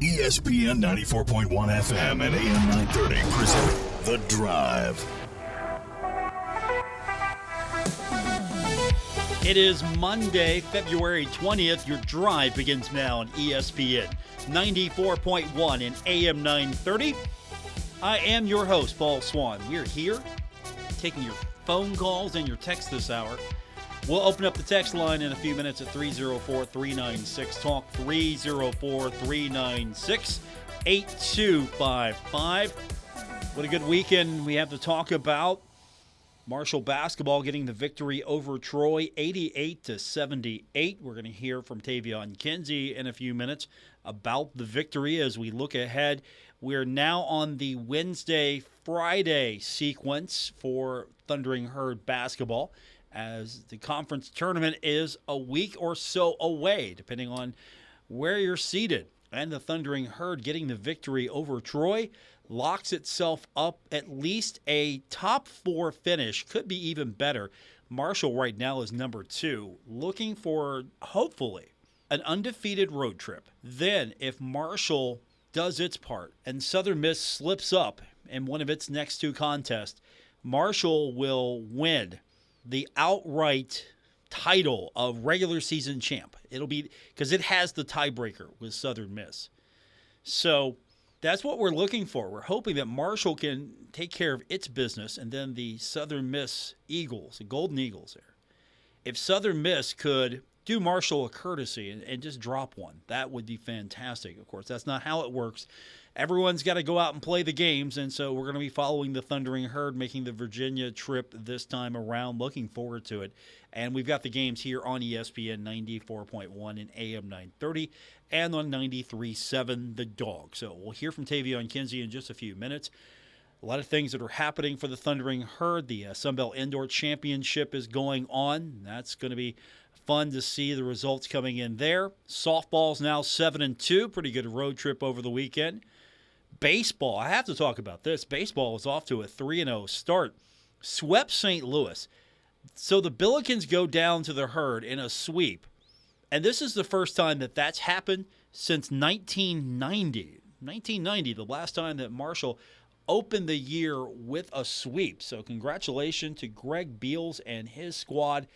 ESPN 94.1 FM and AM 930 present The Drive. It is Monday, February 20th. Your drive begins now on ESPN 94.1 and AM 930. I am your host, Paul Swann. We're here taking your phone calls and your texts this hour. We'll open up the text line in a few minutes at 304-396-TALK, 304-396-8255. What a good weekend we have to talk about. Marshall basketball getting the victory over Troy, 88-78. We're going to hear from Tavion Kinsey in a few minutes about the victory as we look ahead. We're now on the Wednesday-Friday sequence for Thundering Herd basketball, as the conference tournament is a week or so away, depending on where you're seated. And the Thundering Herd getting the victory over Troy locks itself up at least a top 4 finish, could be even better. Marshall right now is number 2, looking for, hopefully, an undefeated road trip. Then, if Marshall does its part and Southern Miss slips up in one of its next 2 contests, Marshall will win the outright title of regular season champ. It'll be because it has the tiebreaker with Southern Miss. So that's what we're looking for. We're hoping that Marshall can take care of its business, and then the Southern Miss Eagles, the Golden Eagles there. If Southern Miss could do Marshall a courtesy and just drop one, that would be fantastic. Of course, that's not how it works. Everyone's got to go out and play the games, and so we're going to be following the Thundering Herd, making the Virginia trip this time around. Looking forward to it. And we've got the games here on ESPN 94.1 and AM 930 and on 93.7 The Dog. So we'll hear from Tavion Kinsey in just a few minutes. A lot of things that are happening for the Thundering Herd. The Sunbelt Indoor Championship is going on. That's going to be fun to see the results coming in there. Softball's now 7-2. Pretty good road trip over the weekend. Baseball, I have to talk about this. Baseball is off to a 3-0 start. Swept St. Louis. So the Billikens go down to the Herd in a sweep. And this is the first time that that's happened since 1990. 1990, the last time that Marshall opened the year with a sweep. So congratulations to Greg Beals and his squad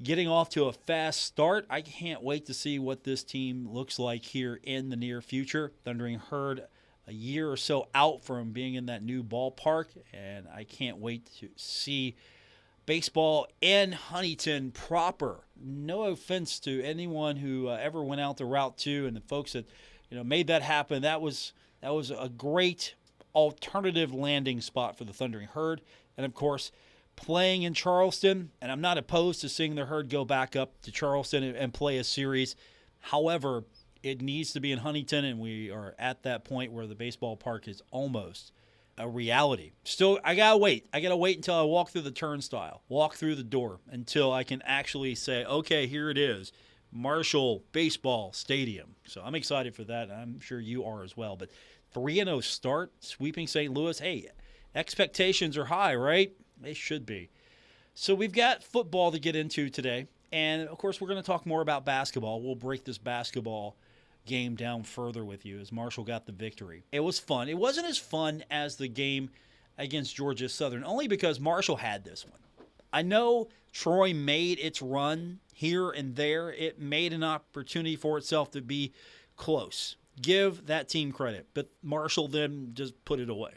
getting off to a fast start. I can't wait to see what this team looks like here in the near future. Thundering Herd a year or so out from being in that new ballpark, and I can't wait to see baseball in Huntington proper. No offense to anyone who ever went out to Route 2 and the folks that made that happen. That was a great alternative landing spot for the Thundering Herd. And, of course, playing in Charleston, and I'm not opposed to seeing the Herd go back up to Charleston and play a series. However, it needs to be in Huntington, and we are at that point where the baseball park is almost a reality. Still, I got to wait. I got to wait until I walk through the turnstile, walk through the door, until I can actually say, okay, here it is, Marshall Baseball Stadium. So I'm excited for that. I'm sure you are as well. But 3-0 start, sweeping St. Louis. Hey, expectations are high, right? They should be. So we've got football to get into today. And, of course, we're going to talk more about basketball. We'll break this basketball game down further with you as Marshall got the victory. It was fun. It wasn't as fun as the game against Georgia Southern, only because Marshall had this one. I know Troy made its run here and there. It made an opportunity for itself to be close. Give that team credit. But Marshall then just put it away.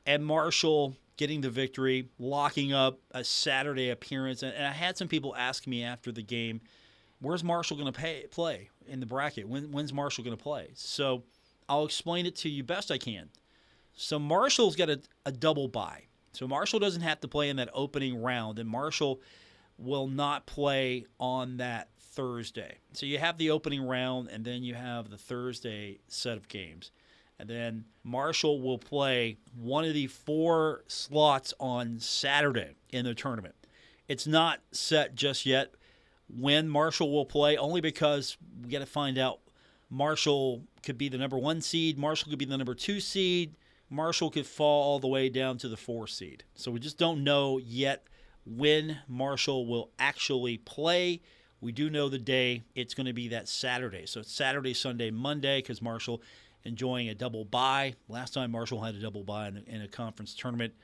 And Marshall getting the victory, locking up a Saturday appearance. And I had some people ask me after the game, where's Marshall going to play in the bracket? When's Marshall going to play? So I'll explain it to you best I can. So Marshall's got a double bye. So Marshall doesn't have to play in that opening round, and Marshall will not play on that Thursday. So you have the opening round, and then you have the Thursday set of games. And then Marshall will play one of the 4 slots on Saturday in the tournament. It's not set just yet when Marshall will play, only because we got to find out. Marshall could be the number 1 seed. Marshall could be the number 2 seed. Marshall could fall all the way down to the 4 seed. So we just don't know yet when Marshall will actually play. We do know the day. It's going to be that Saturday. So it's Saturday, Sunday, Monday, because Marshall enjoying a double bye. Last time Marshall had a double bye in a conference tournament,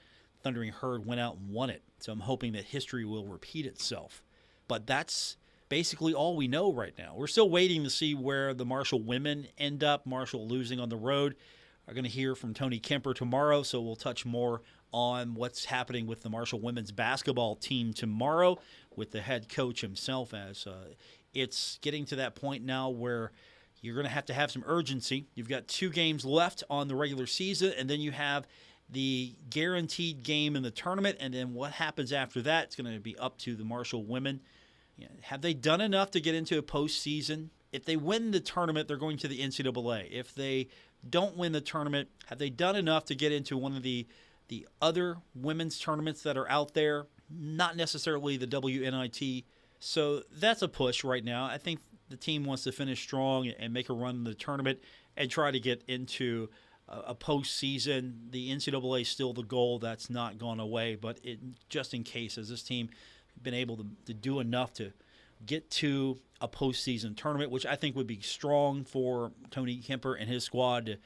Thundering Herd went out and won it. So I'm hoping that history will repeat itself. But that's basically all we know right now. We're still waiting to see where the Marshall women end up. Marshall losing on the road. We're going to hear from Tony Kemper tomorrow, so we'll touch more on what's happening with the Marshall women's basketball team tomorrow with the head coach himself, as it's getting to that point now where you're going to have some urgency. You've got 2 games left on the regular season, and then you have the guaranteed game in the tournament, and then what happens after that, it's going to be up to the Marshall women. Have they done enough to get into a postseason? If they win the tournament, they're going to the NCAA. If they don't win the tournament, have they done enough to get into one of the other women's tournaments that are out there? Not necessarily the WNIT. So that's a push right now. I think the team wants to finish strong and make a run in the tournament and try to get into a postseason. The NCAA is still the goal. That's not gone away. But just in case, has this team been able to do enough to get to a postseason tournament, which I think would be strong for Tony Kemper and his squad to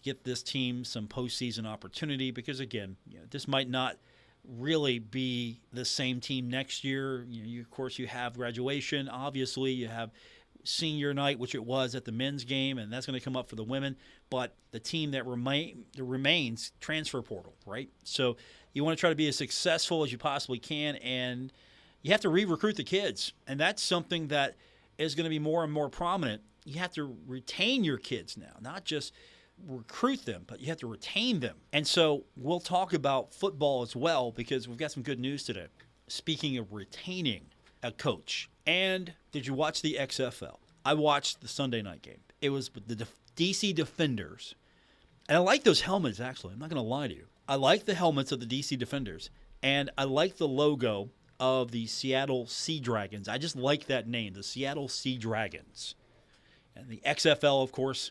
get this team some postseason opportunity, because, again, this might not really be the same team next year. Of course, you have graduation. Obviously, you have senior night, which it was at the men's game, and that's going to come up for the women. But the team that remains transfer portal, right? So you want to try to be as successful as you possibly can, and you have to re-recruit the kids. And that's something that is going to be more and more prominent. You have to retain your kids now, not just recruit them, but you have to retain them. And so we'll talk about football as well, because we've got some good news today. Speaking of retaining a coach. And did you watch the XFL? I watched the Sunday night game. It was the DC Defenders. And I like those helmets, actually. I'm not going to lie to you. I like the helmets of the DC Defenders. And I like the logo of the Seattle Sea Dragons. I just like that name, the Seattle Sea Dragons. And the XFL, of course,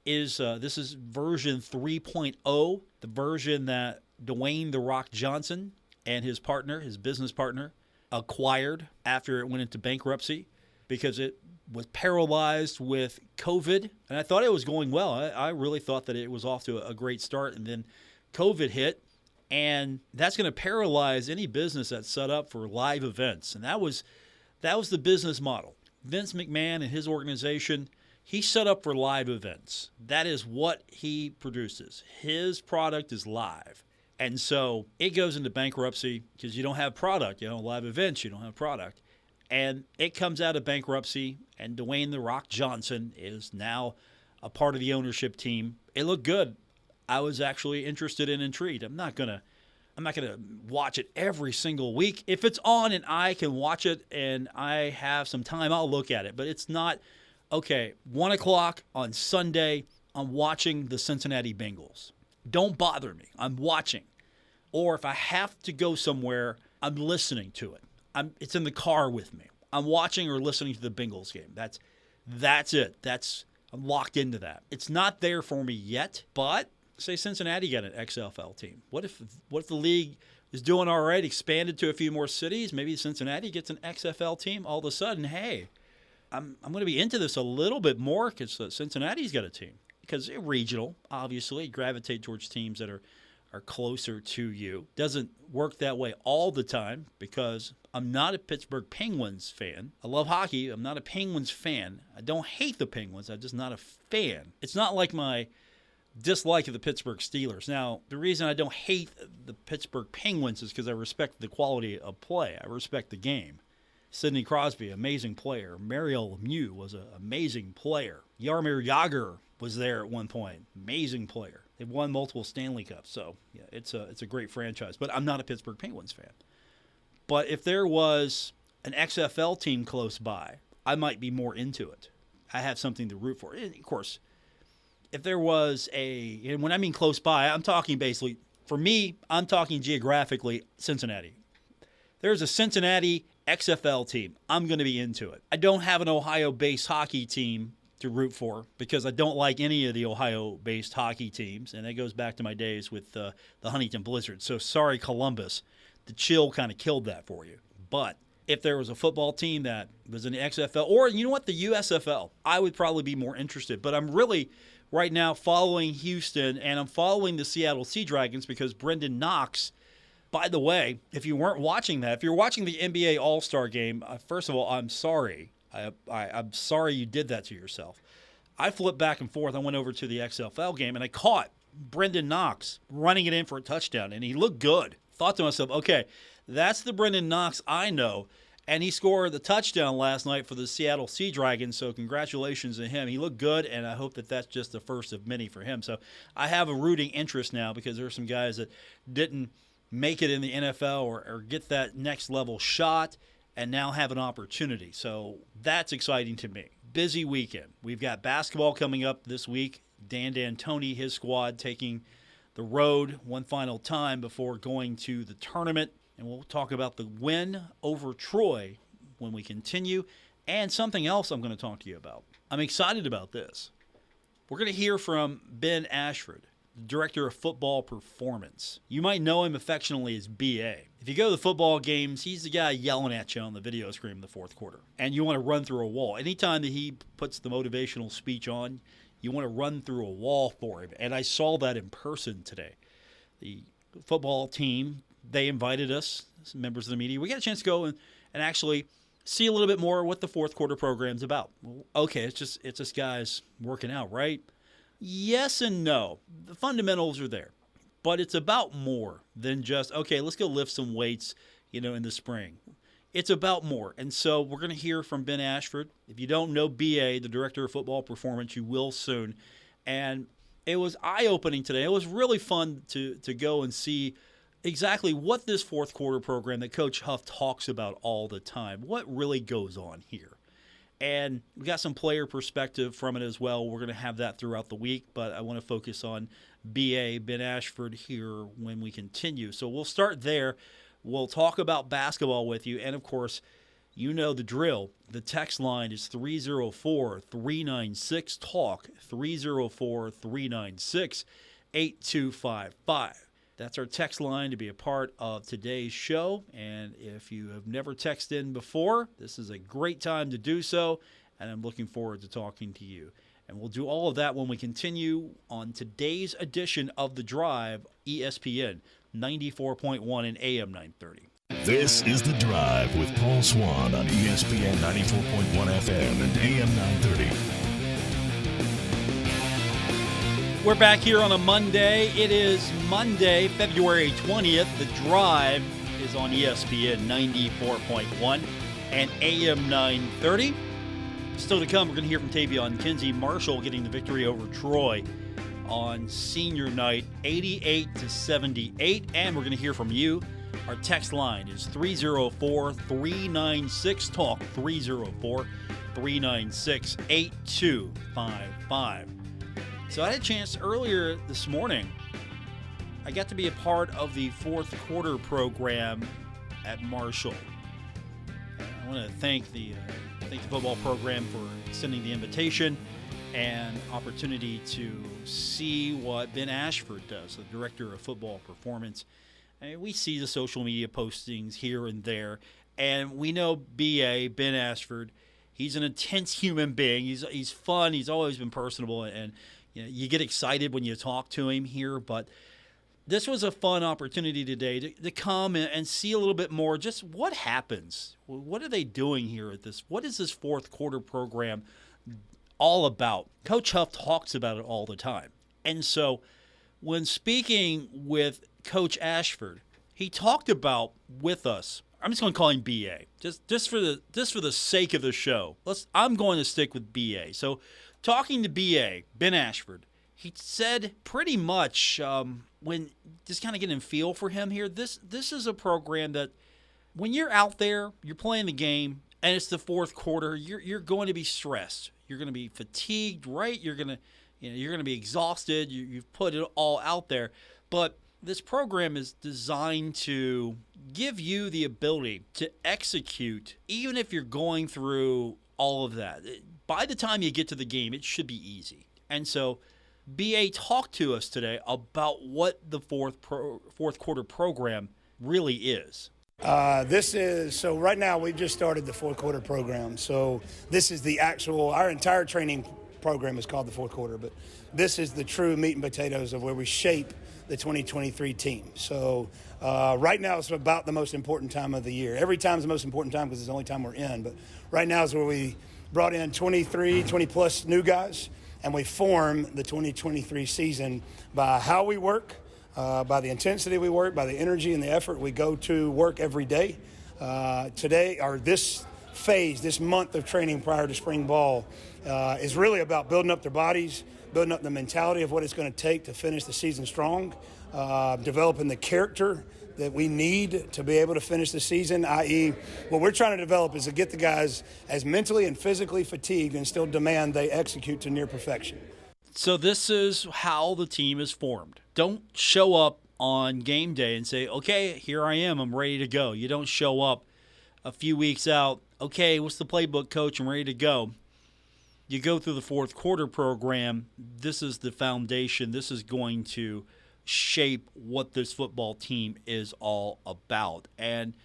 is this is version 3.0, the version that Dwayne "The Rock" Johnson and his partner, his business partner, acquired after it went into bankruptcy because it was paralyzed with COVID. And I thought it was going well. I really thought that it was off to a great start, and then COVID hit. And that's going to paralyze any business that's set up for live events. And that was the business model. Vince McMahon and his organization, he set up for live events. That is what he produces. His product is live. And so it goes into bankruptcy because you don't have product. Live events, you don't have product. And it comes out of bankruptcy, and Dwayne "The Rock" Johnson is now a part of the ownership team. It looked good. I was actually interested and intrigued. I'm not gonna watch it every single week. If it's on and I can watch it and I have some time, I'll look at it. But it's not, okay, 1 o'clock on Sunday, I'm watching the Cincinnati Bengals. Don't bother me. I'm watching. Or if I have to go somewhere, I'm listening to it. It's in the car with me. I'm watching or listening to the Bengals game. That's it. I'm locked into that. It's not there for me yet, but say Cincinnati got an XFL team. What if the league is doing all right, expanded to a few more cities? Maybe Cincinnati gets an XFL team. All of a sudden, hey, I'm going to be into this a little bit more because Cincinnati's got a team. Because they're regional, obviously, gravitate towards teams that are closer to you. Doesn't work that way all the time because I'm not a Pittsburgh Penguins fan. I love hockey. I'm not a Penguins fan. I don't hate the Penguins. I'm just not a fan. It's not like my dislike of the Pittsburgh Steelers. Now, the reason I don't hate the Pittsburgh Penguins is because I respect the quality of play. I respect the game. Sidney Crosby, amazing player. Mario Lemieux was an amazing player. Jaromir Jagr was there at one point. Amazing player. They've won multiple Stanley Cups. So, yeah, it's a great franchise. But I'm not a Pittsburgh Penguins fan. But if there was an XFL team close by, I might be more into it. I have something to root for. And of course, if there was and when I mean close by, I'm talking basically, for me, I'm talking geographically, Cincinnati. There's a Cincinnati XFL team. I'm going to be into it. I don't have an Ohio-based hockey team to root for because I don't like any of the Ohio-based hockey teams, and that goes back to my days with the Huntington Blizzard. So sorry, Columbus. The chill kind of killed that for you. But if there was a football team that was in the XFL, or you know what, the USFL, I would probably be more interested. But I'm really, right now following Houston, and I'm following the Seattle Sea Dragons because Brendan Knox, by the way, if you weren't watching that, if you're watching the NBA All-Star Game, first of all, I'm sorry. I'm sorry you did that to yourself. I flipped back and forth. I went over to the XFL game, and I caught Brendan Knox running it in for a touchdown, and he looked good. Thought to myself, okay, that's the Brendan Knox I know, and he scored the touchdown last night for the Seattle Sea Dragons, so congratulations to him. He looked good, and I hope that that's just the first of many for him. So I have a rooting interest now because there are some guys that didn't make it in the NFL or get that next level shot and now have an opportunity. So that's exciting to me. Busy weekend. We've got basketball coming up this week. Dan D'Antoni, his squad, taking the road one final time before going to the tournament. And we'll talk about the win over Troy when we continue, and something else I'm going to talk to you about. I'm excited about this. We're going to hear from Ben Ashford, the Director of Football Performance. You might know him affectionately as BA. If you go to the football games, he's the guy yelling at you on the video screen in the fourth quarter, and you want to run through a wall. Anytime that he puts the motivational speech on, you want to run through a wall for him, and I saw that in person today. The football team, they invited us, some members of the media. We got a chance to go and actually see a little bit more what the fourth quarter program's about. Well, okay, it's just guys working out, right? Yes and no. The fundamentals are there. But it's about more than just, okay, let's go lift some weights, in the spring. It's about more. And so we're going to hear from Ben Ashford. If you don't know BA, the Director of Football Performance, you will soon. And it was eye-opening today. It was really fun to go and see exactly what this fourth quarter program that Coach Huff talks about all the time, what really goes on here. And we got some player perspective from it as well. We're going to have that throughout the week, but I want to focus on BA, Ben Ashford, here when we continue. So we'll start there. We'll talk about basketball with you. And, of course, you know the drill. The text line is 304-396-TALK, 304-396-8255. That's our text line to be a part of today's show. And if you have never texted in before, this is a great time to do so. And I'm looking forward to talking to you. And we'll do all of that when we continue on today's edition of The Drive, ESPN 94.1 and AM 930. This is The Drive with Paul Swann on ESPN 94.1 FM and AM 930. We're back here on a Monday. It is Monday, February 20th. The Drive is on ESPN 94.1 and AM 930. Still to come, we're going to hear from Tavion Kinsey. Marshall getting the victory over Troy on senior night, 88-78. And we're going to hear from you. Our text line is 304-396-TALK, 304-396-8255. So I had a chance earlier this morning. I got to be a part of the fourth quarter program at Marshall. I want to thank the football program for extending the invitation and opportunity to see what Ben Ashford does, the Director of Football Performance. And we see the social media postings here and there, and we know BA, Ben Ashford, he's an intense human being. He's fun. He's always been personable, and you get excited when you talk to him here. But this was a fun opportunity today to come and see a little bit more just what happens. What are they doing here at this? What is this fourth quarter program all about? Coach Huff talks about it all the time. And so when speaking with Coach Ashford, he talked about with us, I'm just going to call him BA, just for the sake of the show. I'm going to stick with BA. So talking to BA, Ben Ashford, he said pretty much when just kind of getting a feel for him here, this is a program that when you're out there, you're playing the game, and it's the fourth quarter, you're going to be stressed. You're going to be fatigued, right? You're going to be exhausted. You've put it all out there. But this program is designed to give you the ability to execute, even if you're going through all of that. By the time you get to the game, it should be easy. And so BA talked to us today about what the fourth quarter program really is. So right now we just started the fourth quarter program. So this is our entire training program is called the fourth quarter, but this is the true meat and potatoes of where we shape the 2023 team. So right now it's about the most important time of the year. Every time is the most important time because it's the only time we're in, but right now is where we brought in 20-plus new guys, and we form the 2023 season by how we work, by the intensity we work, by the energy and the effort we go to work every day. This phase, this month of training prior to spring ball is really about building up their bodies, building up the mentality of what it's going to take to finish the season strong, developing the character that we need to be able to finish the season, i.e. what we're trying to develop is to get the guys as mentally and physically fatigued and still demand they execute to near perfection. So this is how the team is formed. Don't show up on game day and say, okay, here I am, I'm ready to go. You don't show up a few weeks out, okay, what's the playbook, coach, I'm ready to go. You go through the fourth quarter program. This is the foundation. This is going to shape what this football team is all about. And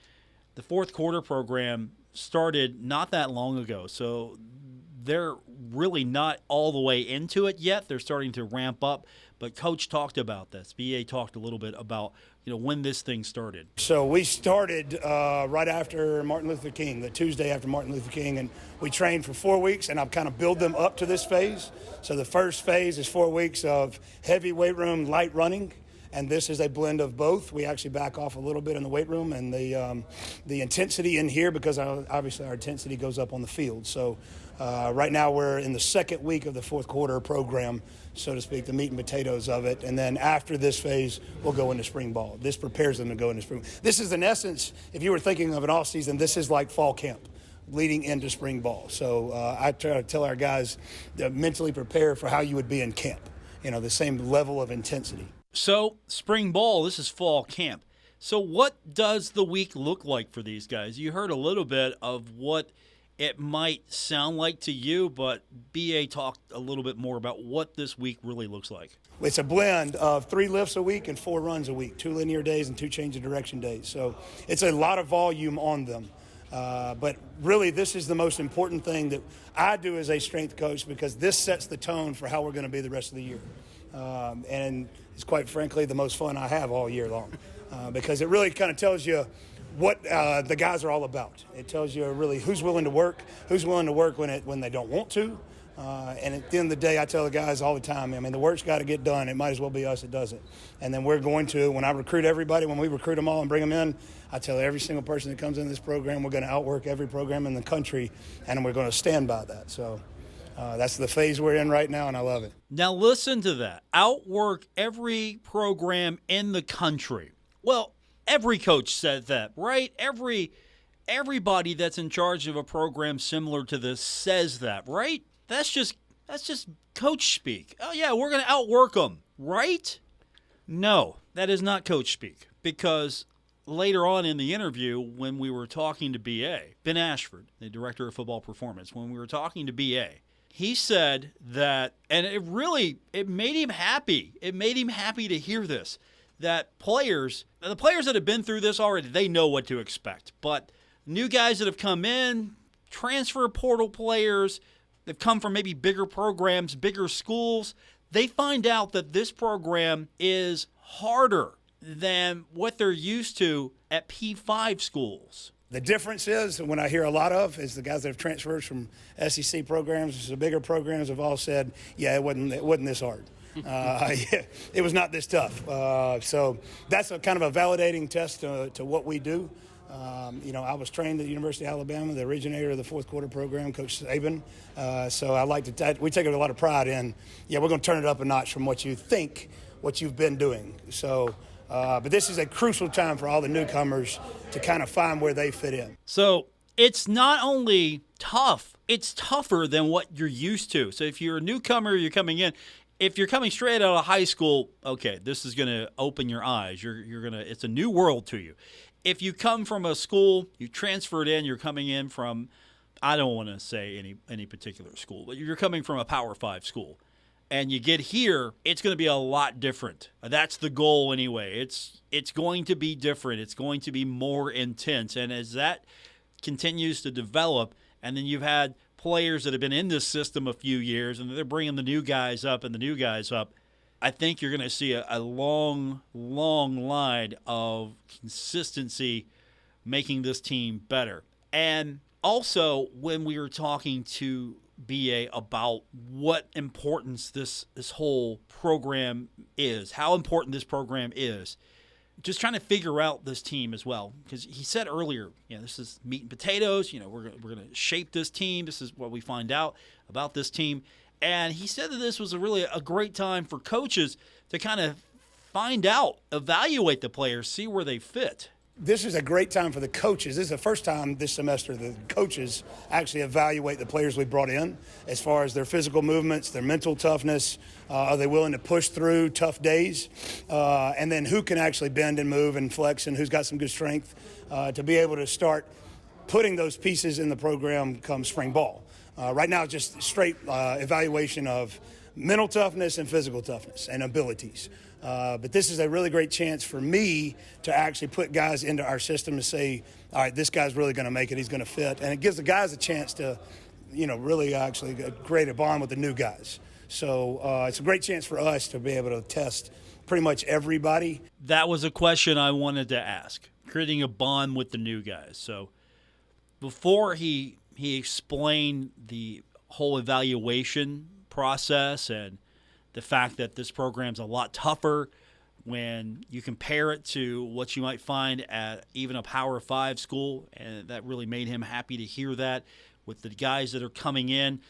the fourth quarter program started not that long ago, so they're really not all the way into it yet. They're starting to ramp up, but Coach talked about this. BA talked a little bit about when this thing started. So we started right after Martin Luther King, the Tuesday after Martin Luther King, and we trained for 4 weeks, and I've kind of built them up to this phase. So the first phase is 4 weeks of heavy weight room, light running, and this is a blend of both. We actually back off a little bit in the weight room and the intensity in here because obviously our intensity goes up on the field. So right now we're in the second week of the fourth quarter program, so to speak, the meat and potatoes of it. And then after this phase, we'll go into spring ball. This prepares them to go into spring. This is, in essence, if you were thinking of an off season, this is like fall camp leading into spring ball. So I try to tell our guys to mentally prepare for how you would be in camp, the same level of intensity. So spring ball, this is fall camp. So what does the week look like for these guys? You heard a little bit of what it might sound like to you, but BA talked a little bit more about what this week really looks like. It's a blend of 3 lifts a week and 4 runs a week, 2 linear days and 2 change of direction days. So it's a lot of volume on them. But really, this is the most important thing that I do as a strength coach because this sets the tone for how we're going to be the rest of the year. And it's quite frankly the most fun I have all year long because it really kind of tells you what the guys are all about. It tells you really who's willing to work when they don't want to. And at the end of the day, I tell the guys all the time, the work's got to get done. It might as well be us that does it. And then we're going to, when I recruit everybody, when we recruit them all and bring them in, I tell every single person that comes in this program, we're going to outwork every program in the country, and we're going to stand by that. So that's the phase we're in right now, and I love it. Now listen to that. Outwork every program in the country. Well, every coach said that, right? Everybody that's in charge of a program similar to this says that, right? That's just coach speak. Oh, yeah, we're going to outwork them, right? No, that is not coach speak because later on in the interview when we were talking to BA, Ben Ashford, the director of football performance, when we were talking to BA, he said that, and it made him happy. It made him happy to hear this, that the players that have been through this already, they know what to expect. But new guys that have come in, transfer portal players, they've come from maybe bigger programs, bigger schools, they find out that this program is harder than what they're used to at P5 schools. The difference is, when I hear a lot of, is the guys that have transferred from SEC programs to bigger programs have all said, yeah, it wasn't this hard. It was not this tough. So that's a kind of a validating test to what we do. I was trained at the University of Alabama, the originator of the fourth quarter program, Coach Saban. So I like to we take a lot of pride in, we're going to turn it up a notch from what you think, what you've been doing. So, but this is a crucial time for all the newcomers to kind of find where they fit in. So it's not only tough, it's tougher than what you're used to. So if you're a newcomer, you're coming in. If you're coming straight out of high school, okay, this is going to open your eyes. It's a new world to you. If you come from a school, you transferred in, you're coming in from, I don't want to say any particular school, but you're coming from a Power 5 school, and you get here, it's going to be a lot different. That's the goal anyway. It's going to be different. It's going to be more intense, and as that continues to develop, and then you've had players that have been in this system a few years, and they're bringing the new guys up and the new guys up, I think you're going to see a long, long line of consistency making this team better. And also, when we were talking to BA about what importance this whole program is, how important this program is, just trying to figure out this team as well. Because he said earlier, this is meat and potatoes. We're going to shape this team. This is what we find out about this team. And he said that this was a great time for coaches to kind of find out, evaluate the players, see where they fit. This is a great time for the coaches. This is the first time this semester the coaches actually evaluate the players we brought in as far as their physical movements, their mental toughness. Are they willing to push through tough days? And then who can actually bend and move and flex, and who's got some good strength to be able to start putting those pieces in the program come spring ball. Right now, it's just straight evaluation of mental toughness and physical toughness and abilities. But this is a really great chance for me to actually put guys into our system to say, all right, this guy's really going to make it. He's going to fit. And it gives the guys a chance to, really actually create a bond with the new guys. So it's a great chance for us to be able to test pretty much everybody. That was a question I wanted to ask, creating a bond with the new guys. So before he explained the whole evaluation process and the fact that this program's a lot tougher when you compare it to what you might find at even a Power 5 school, and that really made him happy to hear that with the guys that are coming in.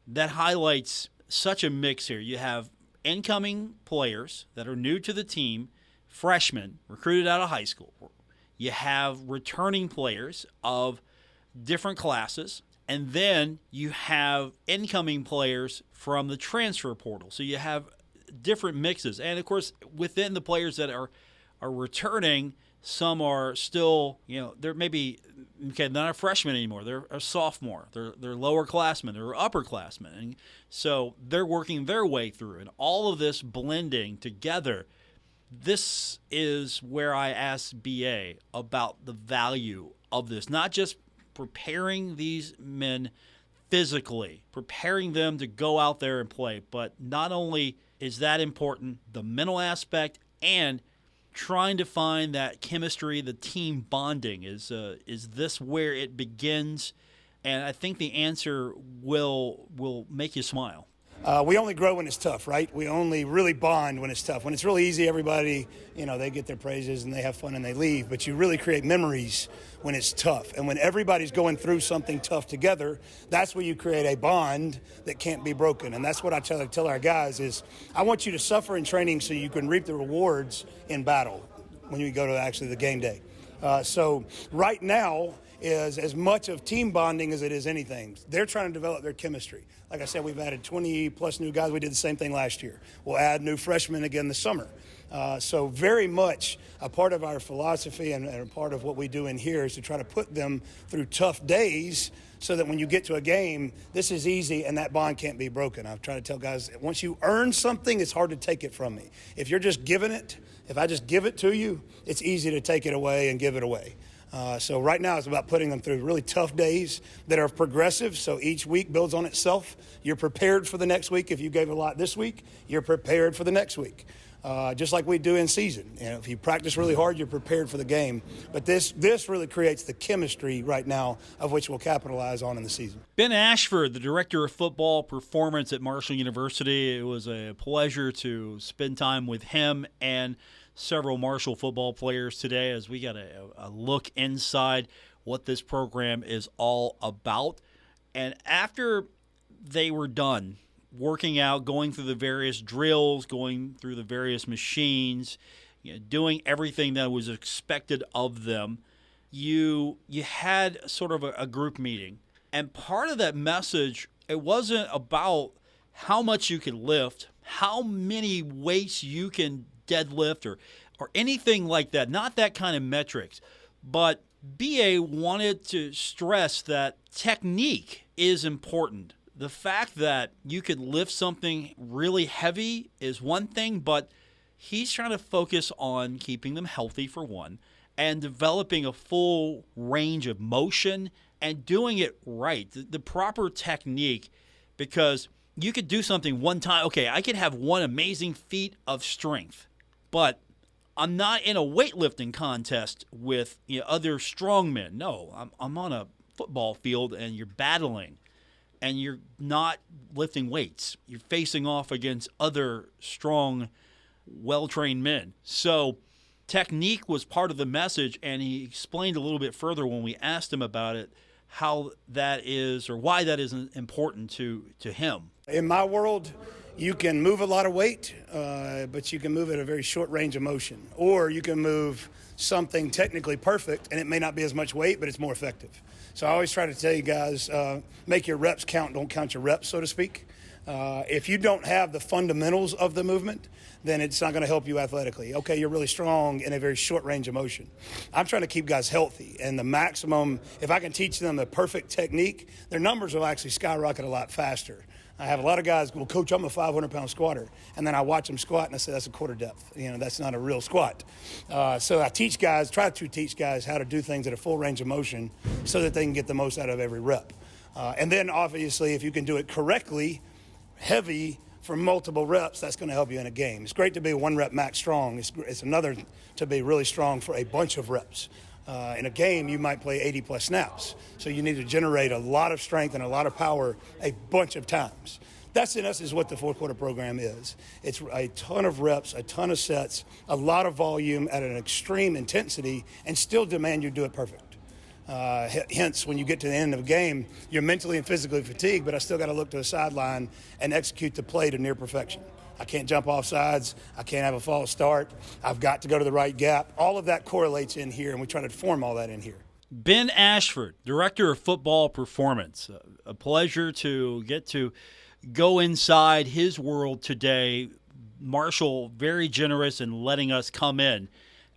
That highlights such a mix here. You have incoming players that are new to the team, freshmen recruited out of high school. You have returning players of different classes, and then you have incoming players from the transfer portal. So you have different mixes. And, of course, within the players that are returning, some are still, they're maybe, they're not a freshman anymore. They're a sophomore. They're lower classmen. They're upperclassmen. And so they're working their way through. And all of this blending together, this is where I asked BA about the value of this, not just preparing these men physically, preparing them to go out there and play. But not only is that important, the mental aspect and trying to find that chemistry, the team bonding. Is this where it begins? And I think the answer will make you smile. We only grow when it's tough, right? We only really bond when it's tough. When it's really easy, everybody, they get their praises and they have fun and they leave. But you really create memories when it's tough. And when everybody's going through something tough together, that's where you create a bond that can't be broken. And that's what I tell our guys is, I want you to suffer in training so you can reap the rewards in battle when you go to actually the game day. So right now is as much of team bonding as it is anything. They're trying to develop their chemistry. Like I said, we've added 20-plus new guys. We did the same thing last year. We'll add new freshmen again this summer. So very much a part of our philosophy and a part of what we do in here is to try to put them through tough days so that when you get to a game, this is easy and that bond can't be broken. I've tried to tell guys, once you earn something, it's hard to take it from me. If you're just giving it, if I just give it to you, it's easy to take it away and give it away. So right now it's about putting them through really tough days that are progressive, so each week builds on itself. You're prepared for the next week. If you gave a lot this week, you're prepared for the next week, just like we do in season. If you practice really hard, you're prepared for the game. But this really creates the chemistry right now of which we'll capitalize on in the season. Ben Ashford, the Director of Football Performance at Marshall University. It was a pleasure to spend time with him and several Marshall football players today as we got a look inside what this program is all about. And after they were done working out, going through the various drills, going through the various machines, doing everything that was expected of them, you had sort of a group meeting. And part of that message, it wasn't about how much you can lift, how many weights you can deadlift or anything like that, not that kind of metrics. But BA wanted to stress that technique is important. The fact that you could lift something really heavy is one thing, but he's trying to focus on keeping them healthy for one and developing a full range of motion and doing it right, the proper technique, because you could do something one time. Okay, I could have one amazing feat of strength, but I'm not in a weightlifting contest with other strongmen. No, I'm on a football field and you're battling and you're not lifting weights. You're facing off against other strong, well-trained men. So technique was part of the message, and he explained a little bit further when we asked him about it, how that is or why that is important to him. In my world, you can move a lot of weight, but you can move at a very short range of motion. Or you can move something technically perfect, and it may not be as much weight, but it's more effective. So I always try to tell you guys, make your reps count, don't count your reps, so to speak. If you don't have the fundamentals of the movement, then it's not going to help you athletically. Okay, you're really strong in a very short range of motion. I'm trying to keep guys healthy, and the maximum, if I can teach them the perfect technique, their numbers will actually skyrocket a lot faster. I have a lot of guys, well, Coach, I'm a 500-pound squatter. And then I watch them squat, and I say, that's a quarter depth. That's not a real squat. So I try to teach guys how to do things at a full range of motion so that they can get the most out of every rep. And then, obviously, if you can do it correctly, heavy for multiple reps, that's going to help you in a game. It's great to be one rep max strong. It's another to be really strong for a bunch of reps. In a game, you might play 80-plus snaps. So you need to generate a lot of strength and a lot of power a bunch of times. That's, in essence, what the fourth-quarter program is. It's a ton of reps, a ton of sets, a lot of volume at an extreme intensity, and still demand you do it perfect. Hence, when you get to the end of a game, you're mentally and physically fatigued, but I still got to look to the sideline and execute the play to near perfection. I can't jump off sides. I can't have a false start. I've got to go to the right gap. All of that correlates in here, and we try to form all that in here. Ben Ashford, Director of Football Performance. A pleasure to get to go inside his world today. Marshall, very generous in letting us come in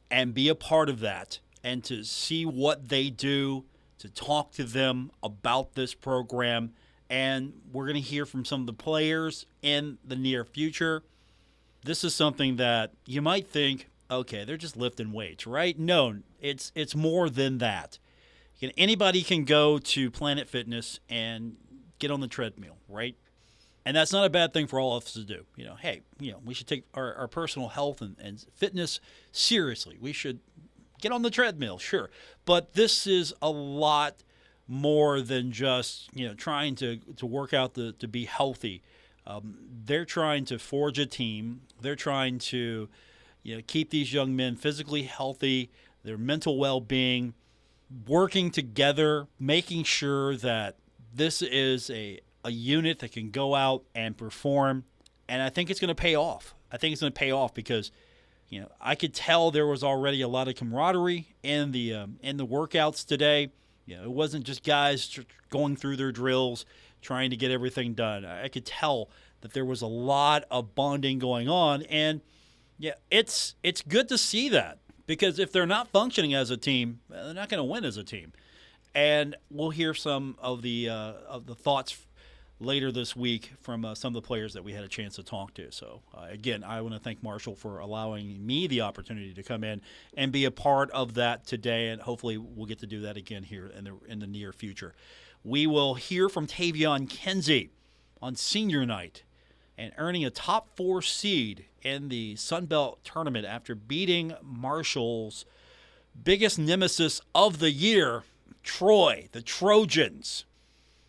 and be a part of that and to see what they do, to talk to them about this program. And we're going to hear from some of the players in the near future. This is something that you might think, okay, they're just lifting weights, right? No, it's more than that. Anybody can go to Planet Fitness and get on the treadmill, right? And that's not a bad thing for all of us to do. We should take our personal health and fitness seriously. We should get on the treadmill, sure. But this is a lot more than just trying to work out to be healthy. They're trying to forge a team. They're trying to keep these young men physically healthy, their mental well-being, working together, making sure that this is a unit that can go out and perform. And I think it's going to pay off. I think it's going to pay off because I could tell there was already a lot of camaraderie in the workouts today. It wasn't just guys going through their drills, trying to get everything done. I could tell that there was a lot of bonding going on, and it's good to see that because if they're not functioning as a team, they're not going to win as a team. And we'll hear some of the thoughts later this week from some of the players that we had a chance to talk to. So, again, I want to thank Marshall for allowing me the opportunity to come in and be a part of that today, and hopefully we'll get to do that again here in the near future. We will hear from Tavion Kinsey on senior night and earning a top 4 seed in the Sun Belt tournament after beating Marshall's biggest nemesis of the year, Troy, the Trojans.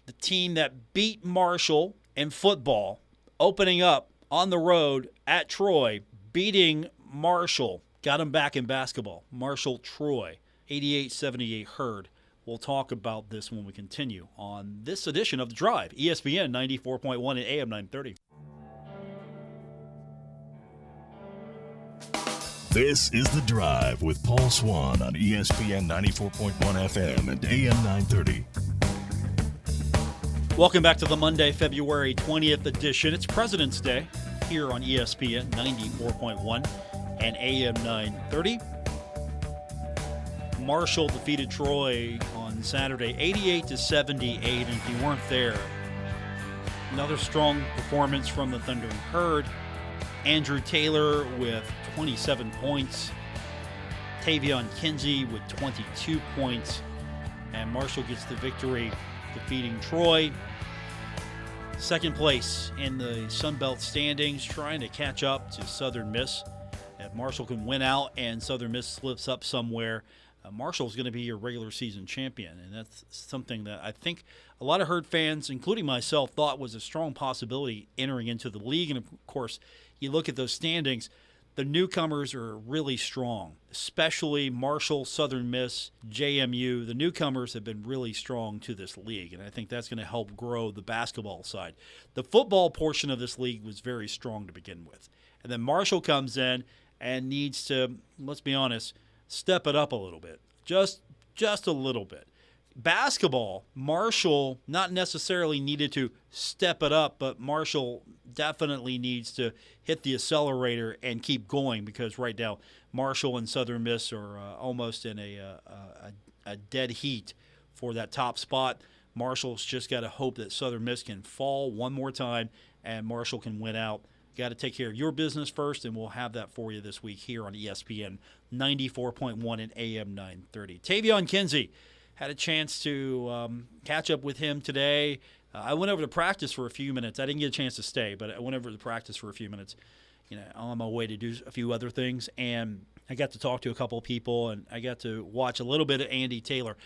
The team that beat Marshall in football, opening up on the road at Troy, beating Marshall, got them back in basketball. Marshall-Troy, 88-78 Herd. We'll talk about this when we continue on this edition of The Drive, ESPN 94.1 and AM 930. This is The Drive with Paul Swann on ESPN 94.1 FM and AM 930. Welcome back to the Monday, February 20th edition. It's President's Day here on ESPN 94.1 and AM 930. Marshall defeated Troy on Saturday 88-78, and if you weren't there, another strong performance from the Thundering Herd. Andrew Taylor with 27 points. Tavion Kinsey with 22 points. and Marshall gets the victory, defeating Troy. Second place in the Sun Belt standings, trying to catch up to Southern Miss. If Marshall can win out and Southern Miss slips up somewhere, Marshall's going to be your regular season champion, and that's something that I think a lot of Herd fans, including myself, thought was a strong possibility entering into the league. And, of course, you look at those standings, the newcomers are really strong, especially Marshall, Southern Miss, JMU. The newcomers have been really strong to this league, and I think that's going to help grow the basketball side. The football portion of this league was very strong to begin with. And then Marshall comes in and needs to, let's be honest, step it up a little bit, just a little bit. Basketball, Marshall not necessarily needed to step it up, but Marshall definitely needs to hit the accelerator and keep going, because right now Marshall and Southern Miss are almost in a dead heat for that top spot. Marshall's just got to hope that Southern Miss can fall one more time and Marshall can win out. Got to take care of your business first, and we'll have that for you this week here on ESPN 94.1 and AM 930. Tavion Kinsey, had a chance to catch up with him today. I went over to practice for a few minutes. I didn't get a chance to stay, but I went over to practice for a few minutes, on my way to do a few other things. And I got to talk to a couple of people, and I got to watch a little bit of Andy Taylor.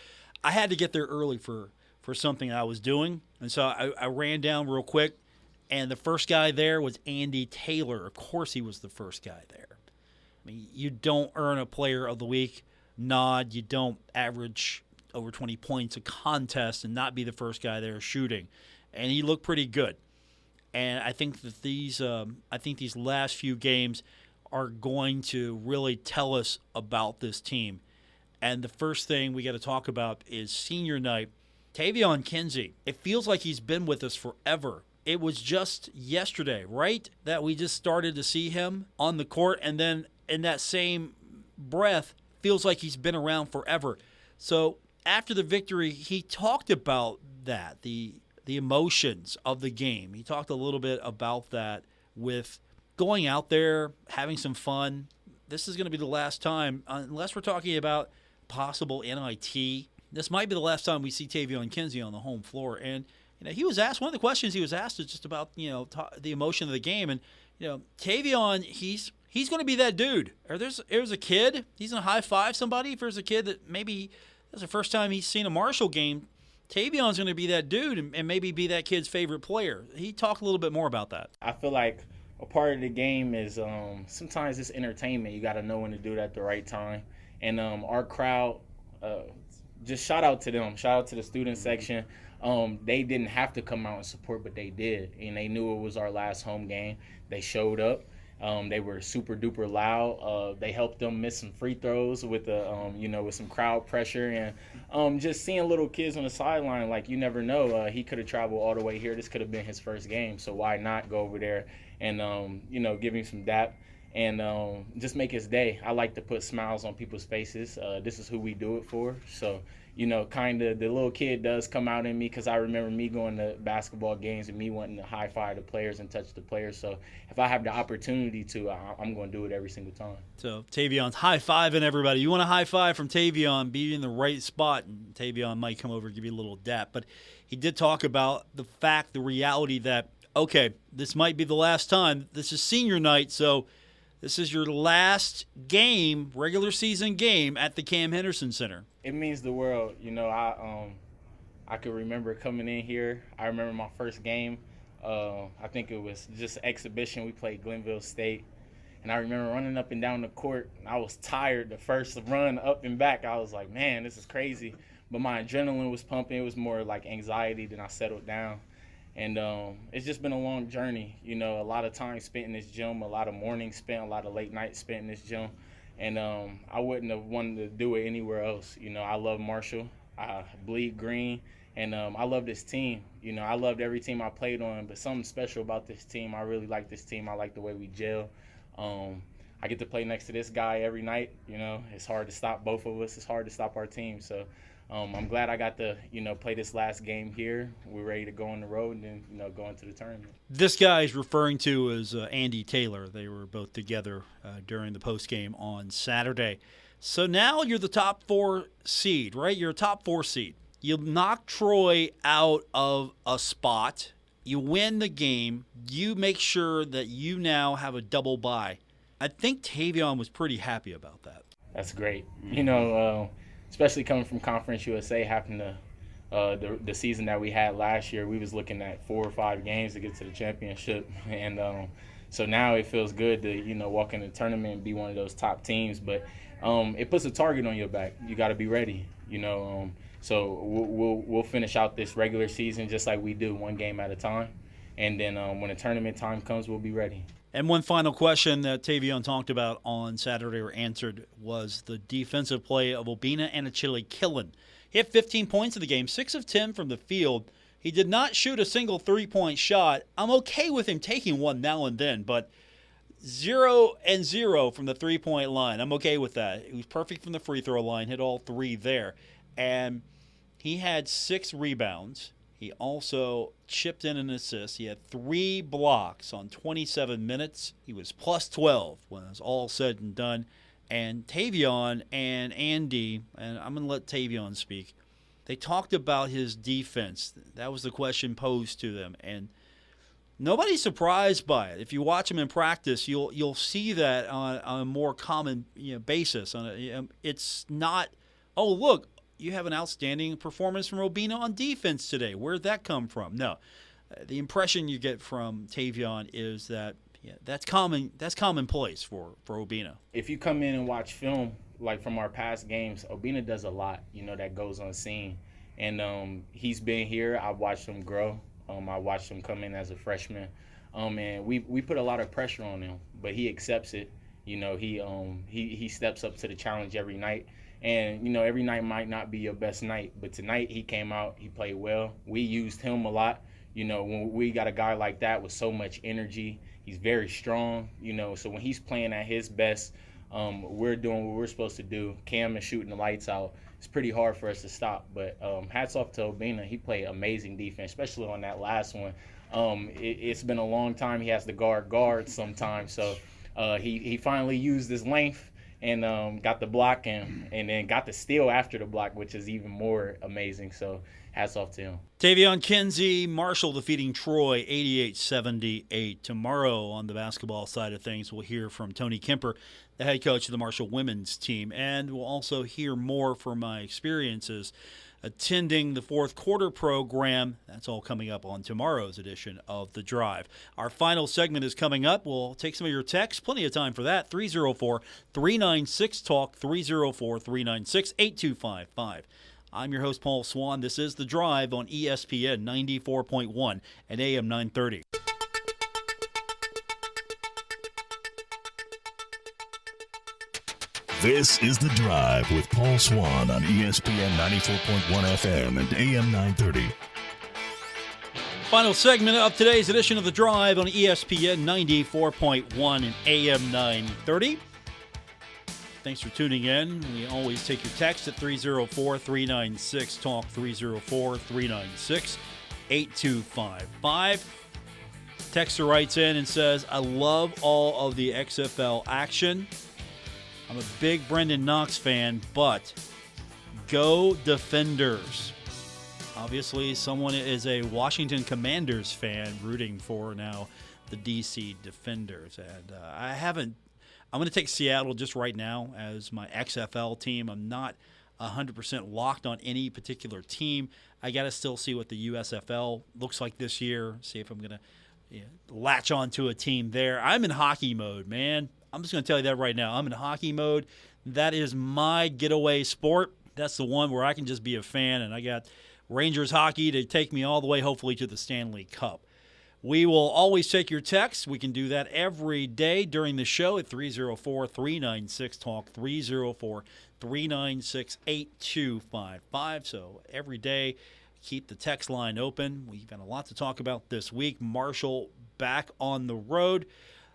I had to get there early for something I was doing, and so I ran down real quick. And the first guy there was Andy Taylor. Of course he was the first guy there. I mean, you don't earn a Player of the Week nod. You don't average over 20 points a contest and not be the first guy there shooting. And he looked pretty good. And I think that these last few games are going to really tell us about this team. And the first thing we got to talk about is senior night. Tavion Kinsey, it feels like he's been with us forever. It was just yesterday, right, that we just started to see him on the court, and then in that same breath, feels like he's been around forever. So after the victory, he talked about that, the emotions of the game. He talked a little bit about that with going out there, having some fun. This is going to be the last time, unless we're talking about possible NIT, this might be the last time we see Tavion Kinsey on the home floor. And he was asked, one of the questions he was asked is just about, the emotion of the game. And, Tavion, he's going to be that dude. Or there's a kid, he's going to high-five somebody. If there's a kid that maybe that's the first time he's seen a Marshall game, Tavion's going to be that dude and maybe be that kid's favorite player. He talked a little bit more about that. I feel like a part of the game is sometimes it's entertainment. You got to know when to do it at the right time. And our crowd, just shout out to them. Shout out to the student section. They didn't have to come out and support, but they did, and they knew it was our last home game. They showed up. They were super duper loud. They helped them miss some free throws with with some crowd pressure, and just seeing little kids on the sideline. Like, you never know. He could have traveled all the way here. This could have been his first game, so why not go over there and give him some dap and just make his day. I like to put smiles on people's faces. This is who we do it for. So, kind of the little kid does come out in me, because I remember me going to basketball games and me wanting to high-five the players and touch the players. So if I have the opportunity to, I'm going to do it every single time. So Tavion's high-fiving everybody. You want a high-five from Tavion, be in the right spot, and Tavion might come over and give you a little dap. But he did talk about the reality that, okay, this might be the last time. This is senior night, so this is your last game, regular season game, at the Cam Henderson Center. It means the world. I could remember coming in here. I remember my first game. I think it was just an exhibition. We played Glenville State. And I remember running up and down the court. I was tired the first run up and back. I was like, man, this is crazy. But my adrenaline was pumping. It was more like anxiety. Then I settled down. And it's just been a long journey. A lot of time spent in this gym, a lot of mornings spent, a lot of late nights spent in this gym. And I wouldn't have wanted to do it anywhere else. I love Marshall. I bleed green. And I love this team. I loved every team I played on. But something special about this team, I really like this team. I like the way we gel. I get to play next to this guy every night. It's hard to stop both of us. It's hard to stop our team. So I'm glad I got to, play this last game here. We're ready to go on the road and then, go into the tournament. This guy is referring to as Andy Taylor. They were both together during the postgame on Saturday. So now you're the top 4 seed, right? You're a top 4 seed. You knock Troy out of a spot. You win the game. You make sure that you now have a double bye. I think Tavion was pretty happy about that. That's great. You know, especially coming from Conference USA, having the season that we had last year, we was looking at 4 or 5 games to get to the championship. And so now it feels good to, you know, walk in the tournament and be one of those top teams. But it puts a target on your back. You got to be ready, you know. So we'll finish out this regular season just like we do, one game at a time. And then when the tournament time comes, we'll be ready. And one final question that Tavion talked about on Saturday or answered was the defensive play of Obinna and Achille Killen. He had 15 points in the game, 6 of 10 from the field. He did not shoot a single three-point shot. I'm okay with him taking one now and then, but 0 and 0 from the three-point line. I'm okay with that. He was perfect from the free throw line, hit all 3 there. And he had 6 rebounds. He also chipped in an assist. He had 3 blocks on 27 minutes. He was plus 12 when it was all said and done. And Tavion and Andy, and I'm going to let Tavion speak, they talked about his defense. That was the question posed to them. And nobody's surprised by it. If you watch him in practice, you'll see that on a more common basis. It's not, oh, look, you have an outstanding performance from Obinna on defense today. Where'd that come from? No. The impression you get from Tavion is that that's commonplace for Obinna. If you come in and watch film, like from our past games, Obinna does a lot, that goes unseen. And he's been here. I've watched him grow. I watched him come in as a freshman. And we put a lot of pressure on him, but he accepts it. He steps up to the challenge every night. And, every night might not be your best night, but tonight he came out, he played well. We used him a lot. When we got a guy like that with so much energy, he's very strong, so when he's playing at his best, we're doing what we're supposed to do. Cam is shooting the lights out. It's pretty hard for us to stop, but hats off to Obinna. He played amazing defense, especially on that last one. It's been a long time. He has to guard sometimes, so he finally used his length and got the block and then got the steal after the block, which is even more amazing. So hats off to him. Tavion Kinsey, Marshall defeating Troy 88-78. Tomorrow on the basketball side of things, we'll hear from Tony Kemper, the head coach of the Marshall women's team, and we'll also hear more from my experiences attending the fourth quarter program. That's all coming up on tomorrow's edition of The Drive. Our final segment is coming up. We'll take some of your texts. Plenty of time for that. 304-396-TALK, 304-396-8255. I'm your host, Paul Swann. This is The Drive on ESPN 94.1 and AM 930. This is The Drive with Paul Swann on ESPN 94.1 FM and AM 930. Final segment of today's edition of The Drive on ESPN 94.1 and AM 930. Thanks for tuning in. We always take your text at 304-396-TALK, 304-396-8255. Texter writes in and says, I love all of the XFL action. I'm a big Brendan Knox fan, but go Defenders. Obviously, someone is a Washington Commanders fan rooting for now the DC Defenders. And I'm going to take Seattle just right now as my XFL team. I'm not 100% locked on any particular team. I got to still see what the USFL looks like this year, see if I'm going to latch onto a team there. I'm in hockey mode, man. I'm just going to tell you that right now. I'm in hockey mode. That is my getaway sport. That's the one where I can just be a fan, and I got Rangers hockey to take me all the way, hopefully, to the Stanley Cup. We will always take your texts. We can do that every day during the show at 304-396-TALK, 304-396-8255. So every day, keep the text line open. We've got a lot to talk about this week. Marshall back on the road.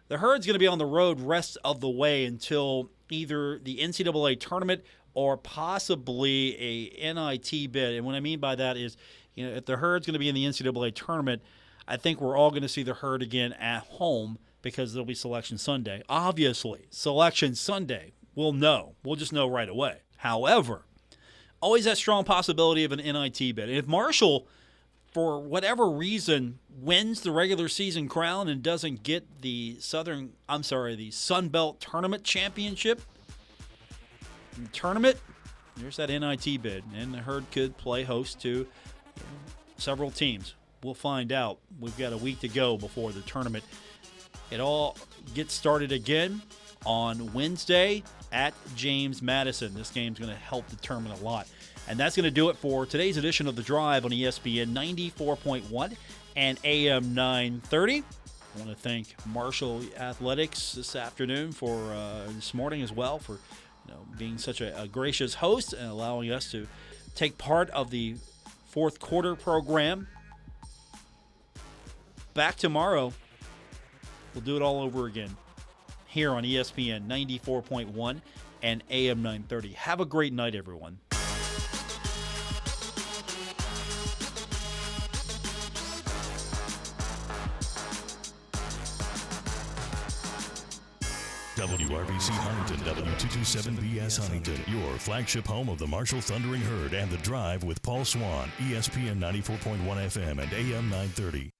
The Herd's going to be on the road rest of the way until either the NCAA tournament or possibly a NIT bid. And what I mean by that is, if the Herd's going to be in the NCAA tournament, I think we're all going to see the Herd again at home because there'll be Selection Sunday. Obviously, Selection Sunday. we'll know. We'll just know right away. However, always that strong possibility of an NIT bid. And if Marshall, for whatever reason, wins the regular season crown and doesn't get the Sun Belt Tournament Championship tournament, there's that NIT bid. And the Herd could play host to several teams. We'll find out. We've got a week to go before the tournament. It all gets started again on Wednesday at James Madison. This game's going to help determine a lot. And that's going to do it for today's edition of The Drive on ESPN 94.1 and AM 930. I want to thank Marshall Athletics this morning as well for being such a gracious host and allowing us to take part of the fourth quarter program. Back tomorrow. We'll do it all over again here on ESPN 94.1 and AM 930. Have a great night, everyone. WRBC Huntington, W227BS Huntington, your flagship home of the Marshall Thundering Herd and The Drive with Paul Swann, ESPN 94.1 FM and AM 930.